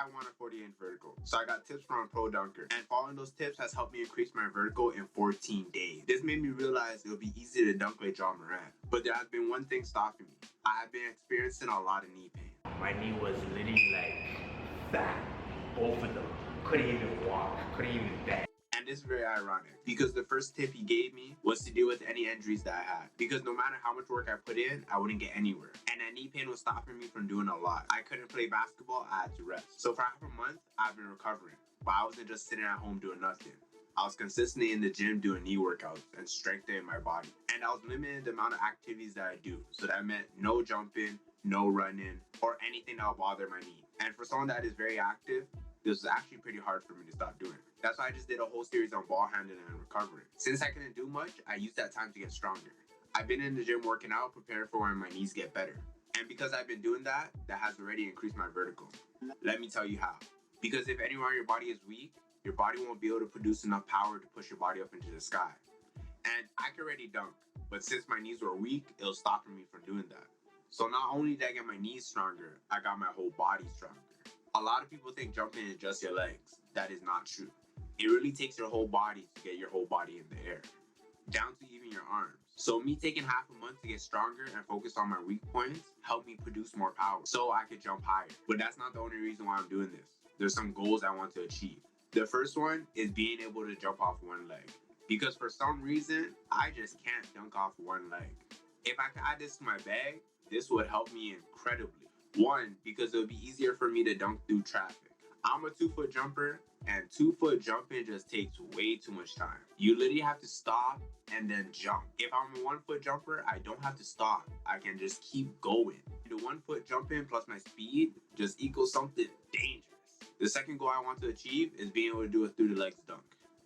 I want a 40-inch vertical. So I got tips from Pro Dunker. And following those tips has helped me increase my vertical in 14 days. This made me realize it would be easy to dunk like John Morant. But there has been one thing stopping me. I have been experiencing a lot of knee pain. My knee was literally like that. Both of them. Couldn't even walk. Couldn't even bend. And this is very ironic because the first tip he gave me was to deal with any injuries that I had. Because no matter how much work I put in, I wouldn't get anywhere. And that knee pain was stopping me from doing a lot. I couldn't play basketball, I had to rest. So for half a month, I've been recovering. But I wasn't just sitting at home doing nothing. I was consistently in the gym doing knee workouts and strengthening my body. And I was limiting the amount of activities that I do. So that meant no jumping, no running, or anything that would bother my knee. And for someone that is very active, this was actually pretty hard for me to stop doing. That's why I just did a whole series on ball handling and recovery. Since I couldn't do much, I used that time to get stronger. I've been in the gym working out, preparing for when my knees get better. And because I've been doing that, that has already increased my vertical. Let me tell you how. Because if anywhere in your body is weak, your body won't be able to produce enough power to push your body up into the sky. And I could already dunk, but since my knees were weak, it was stopping me from doing that. So not only did I get my knees stronger, I got my whole body stronger. A lot of people think jumping is just your legs. That is not true. It really takes your whole body to get your whole body in the air, down to even your arms. So me taking half a month to get stronger and focus on my weak points helped me produce more power so I could jump higher. But that's not the only reason why I'm doing this. There's some goals I want to achieve. The first one is being able to jump off one leg. Because for some reason, I just can't dunk off one leg. If I could add this to my bag, this would help me incredibly. One, because it would be easier for me to dunk through traffic. I'm a 2-foot jumper, and 2-foot jumping just takes way too much time. You literally have to stop and then jump. If I'm a 1-foot jumper, I don't have to stop. I can just keep going. The 1-foot jumping plus my speed just equals something dangerous. The second goal I want to achieve is being able to do a through the legs dunk.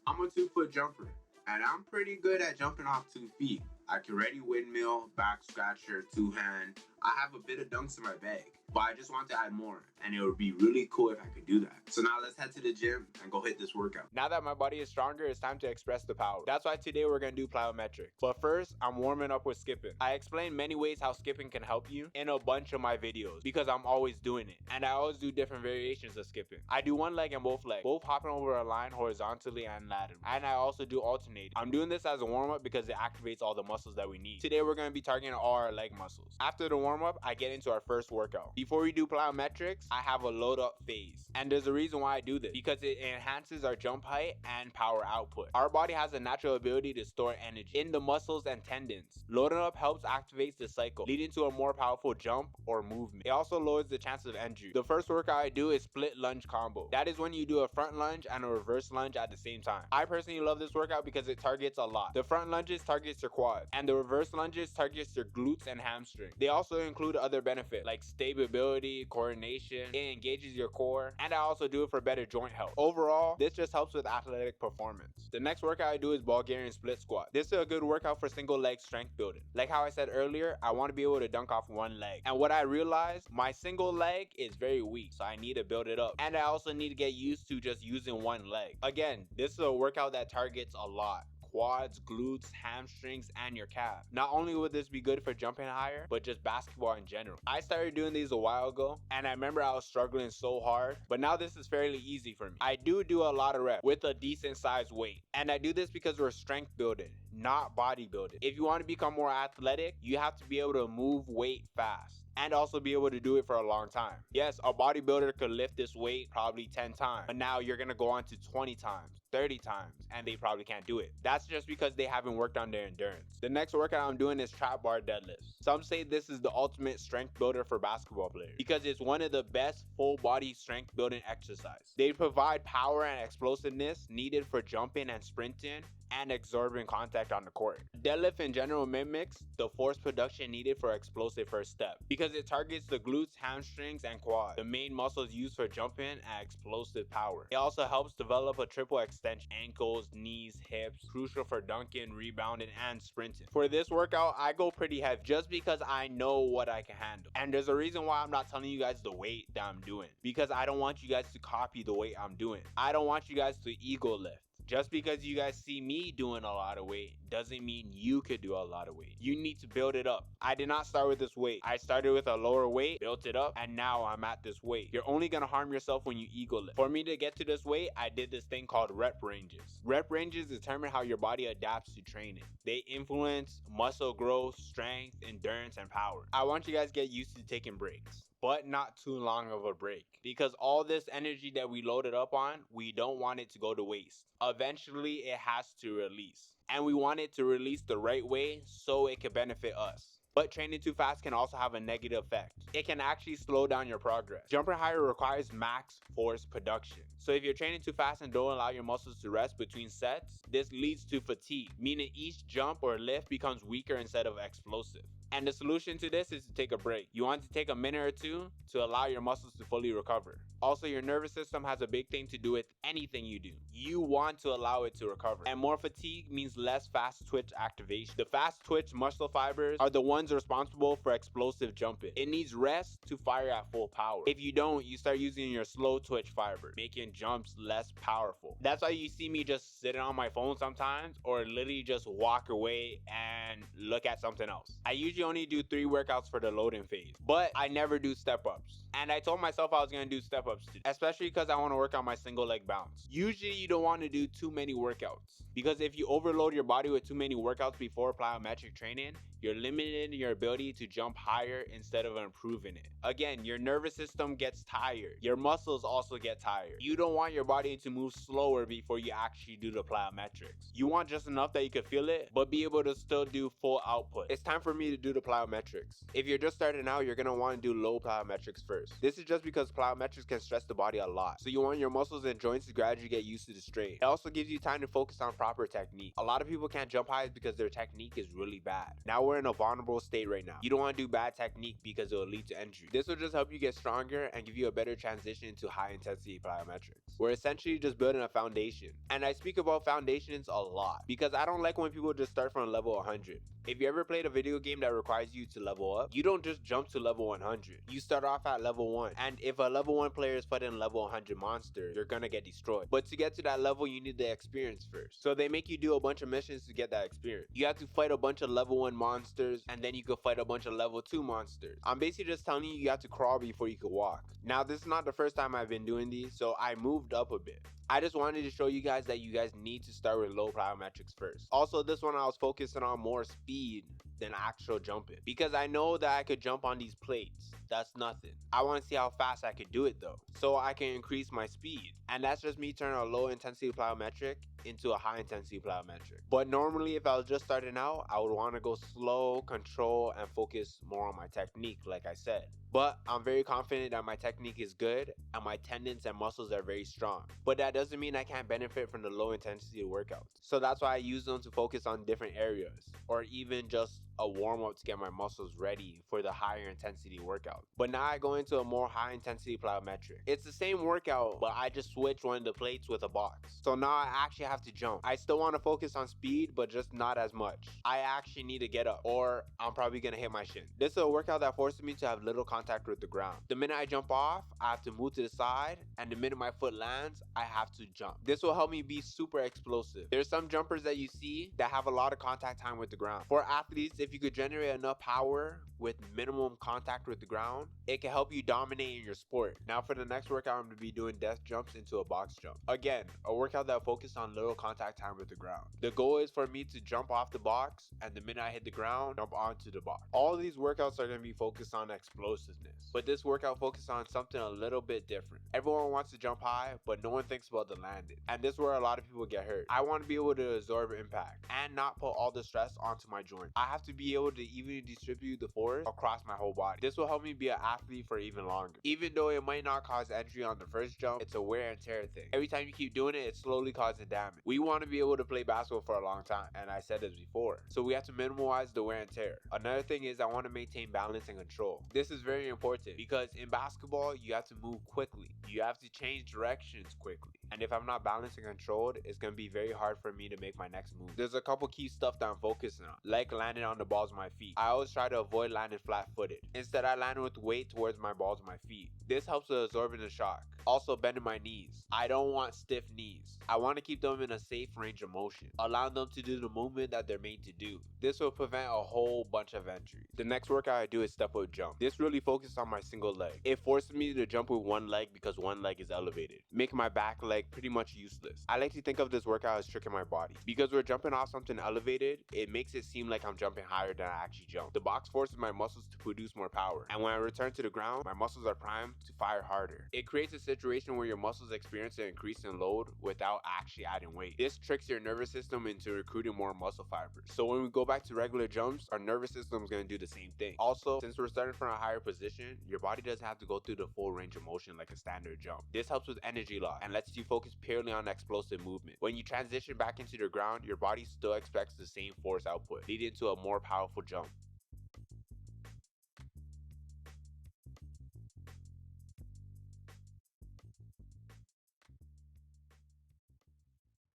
I'm a 2-foot jumper, and I'm pretty good at jumping off 2 feet. I can ready windmill, back scratcher, 2-hand. I have a bit of dunks in my bag, but I just want to add more, and it would be really cool if I could do that. So now let's head to the gym and go hit this workout. Now that my body is stronger, it's time to express the power. That's why today we're gonna do plyometrics. But first, I'm warming up with skipping. I explain many ways how skipping can help you in a bunch of my videos because I'm always doing it. And I always do different variations of skipping. I do one leg and both legs, both hopping over a line horizontally and laterally. And I also do alternating. I'm doing this as a warm-up because it activates all the muscles that we need. Today we're gonna be targeting all our leg muscles. After the warm-up, I get into our first workout. Before we do plyometrics, I have a load up phase. And there's a reason why I do this, because it enhances our jump height and power output. Our body has a natural ability to store energy in the muscles and tendons. Loading up helps activate the cycle, leading to a more powerful jump or movement. It also lowers the chances of injury. The first workout I do is split lunge combo. That is when you do a front lunge and a reverse lunge at the same time. I personally love this workout because it targets a lot. The front lunges targets your quads, and the reverse lunges targets your glutes and hamstring. They also include other benefits like stability, coordination, it engages your core, and I also do it for better joint health. Overall, this just helps with athletic performance. The next workout I do is Bulgarian split squat. This is a good workout for single leg strength building. Like how I said earlier, I want to be able to dunk off one leg. And what I realized, my single leg is very weak, so I need to build it up. And I also need to get used to just using one leg. Again, this is a workout that targets a lot. Quads, glutes, hamstrings, and your calf. Not only would this be good for jumping higher, but just basketball in general. I started doing these a while ago, and I remember I was struggling so hard, but now this is fairly easy for me. I do a lot of reps with a decent sized weight, and I do this because we're strength building, not bodybuilding. If you want to become more athletic, you have to be able to move weight fast and also be able to do it for a long time. Yes, a bodybuilder could lift this weight probably 10 times, but now you're gonna go on to 20 times, 30 times, and they probably can't do it. That's just because they haven't worked on their endurance. The next workout I'm doing is trap bar deadlifts. Some say this is the ultimate strength builder for basketball players because it's one of the best full body strength building exercises. They provide power and explosiveness needed for jumping and sprinting and absorbing contact on the court. Deadlift in general mimics the force production needed for explosive first step because it targets the glutes, hamstrings, and quads, the main muscles used for jumping and explosive power. It also helps develop a triple extension: ankles, knees, hips, crucial for dunking, rebounding, and sprinting. For this workout, I go pretty heavy just because I know what I can handle. And there's a reason why I'm not telling you guys the weight that I'm doing, because I don't want you guys to copy the weight I'm doing. I don't want you guys to ego lift. Just because you guys see me doing a lot of weight doesn't mean you could do a lot of weight. You need to build it up. I did not start with this weight. I started with a lower weight, built it up, and now I'm at this weight. You're only gonna harm yourself when you ego lift. For me to get to this weight, I did this thing called rep ranges. Rep ranges determine how your body adapts to training. They influence muscle growth, strength, endurance, and power. I want you guys to get used to taking breaks, but not too long of a break, because all this energy that we loaded up on, we don't want it to go to waste. Eventually it has to release, and we want it to release the right way so it can benefit us. But training too fast can also have a negative effect. It can actually slow down your progress. Jumping higher requires max force production. So if you're training too fast and don't allow your muscles to rest between sets, this leads to fatigue, meaning each jump or lift becomes weaker instead of explosive. And the solution to this is to take a break. You want to take a minute or two to allow your muscles to fully recover. Also, your nervous system has a big thing to do with anything you do. You want to allow it to recover. And more fatigue means less fast twitch activation. The fast twitch muscle fibers are the ones responsible for explosive jumping. It needs rest to fire at full power. If you don't, you start using your slow twitch fiber, making jumps less powerful. That's why you see me just sitting on my phone sometimes, or literally just walk away and look at something else. I usually only do 3 workouts for the loading phase, but I never do step-ups. And I told myself I was going to do step-ups today, especially because I want to work on my single leg bounce. Usually you don't want to do too many workouts, because if you overload your body with too many workouts before plyometric training, you're limiting your ability to jump higher instead of improving it. Again, your nervous system gets tired. Your muscles also get tired. You don't want your body to move slower before you actually do the plyometrics. You want just enough that you can feel it, but be able to still do full output. It's time for me to do the plyometrics. If you're just starting out, you're gonna want to do low plyometrics first. This is just because plyometrics can stress the body a lot. So you want your muscles and joints to gradually get used to the strain. It also gives you time to focus on proper technique. A lot of people can't jump high because their technique is really bad. Now we're in a vulnerable state right now. You don't want to do bad technique because it will lead to injury. This will just help you get stronger and give you a better transition into high intensity plyometrics. We're essentially just building a foundation. And I speak about foundations a lot because I don't like when people just start from level 100. If you ever played a video game that requires you to level up, you don't just jump to level 100. You start off at level 1. And if a level 1 player is fighting level 100 monster, you're gonna get destroyed. But to get to that level, you need the experience first. So they make you do a bunch of missions to get that experience. You have to fight a bunch of level 1 monsters, and then you could fight a bunch of level 2 monsters. I'm basically just telling you, you have to crawl before you could walk. Now, this is not the first time I've been doing these, so I moved up a bit. I just wanted to show you guys that you guys need to start with low plyometrics first. Also, this one I was focusing on more speed than actual jumping, because I know that I could jump on these plates. That's nothing. I want to see how fast I could do it though, so I can increase my speed. And that's just me turning a low intensity plyometric into a high intensity plyometric. But normally if I was just starting out, I would want to go slow, control, and focus more on my technique, like I said. But I'm very confident that my technique is good and my tendons and muscles are very strong. But that doesn't mean I can't benefit from the low intensity workouts. So that's why I use them to focus on different areas, or even just a warm up to get my muscles ready for the higher intensity workout. But now I go into a more high intensity plyometric. It's the same workout, but I just switch one of the plates with a box. So now I actually have to jump. I still want to focus on speed, but just not as much. I actually need to get up, or I'm probably gonna hit my shin. This is a workout that forces me to have little contact with the ground. The minute I jump off, I have to move to the side, and the minute my foot lands, I have to jump. This will help me be super explosive. There's some jumpers that you see that have a lot of contact time with the ground. For athletes, if you could generate enough power with minimum contact with the ground, it can help you dominate in your sport. Now for the next workout, I'm going to be doing death jumps into a box jump. Again, a workout that focuses on little contact time with the ground. The goal is for me to jump off the box, and the minute I hit the ground, jump onto the box. All of these workouts are going to be focused on explosiveness, but this workout focuses on something a little bit different. Everyone wants to jump high, but no one thinks about the landing, and this is where a lot of people get hurt. I want to be able to absorb impact and not put all the stress onto my joint. I have to be able to evenly distribute the force across my whole body. This will help me be an athlete for even longer. Even though it might not cause injury on the first jump, it's a wear and tear thing. Every time you keep doing it, it's slowly causing damage. We want to be able to play basketball for a long time, and I said this before, so we have to minimize the wear and tear. Another thing is I want to maintain balance and control. This is very important because in basketball, you have to move quickly. You have to change directions quickly. And if I'm not balanced and controlled, it's going to be very hard for me to make my next move. There's a couple key stuff that I'm focusing on, like landing on the balls of my feet. I always try to avoid landing landed flat-footed. Instead, I landed with weight towards my balls of my feet. This helps with absorbing the shock. Also, bending my knees. I don't want stiff knees. I want to keep them in a safe range of motion, allowing them to do the movement that they're made to do. This will prevent a whole bunch of injuries. The next workout I do is step-up jump. This really focuses on my single leg. It forces me to jump with one leg because one leg is elevated, making my back leg pretty much useless. I like to think of this workout as tricking my body. Because we're jumping off something elevated, it makes it seem like I'm jumping higher than I actually jump. The box forces my muscles to produce more power, and when I return to the ground, my muscles are primed to fire harder. It creates a situation where your muscles experience an increase in load without actually adding weight. This tricks your nervous system into recruiting more muscle fibers. So when we go back to regular jumps, our nervous system is going to do the same thing. Also, since we're starting from a higher position, your body doesn't have to go through the full range of motion like a standard jump. This helps with energy loss and lets you focus purely on explosive movement. When you transition back into the ground, your body still expects the same force output, leading to a more powerful jump.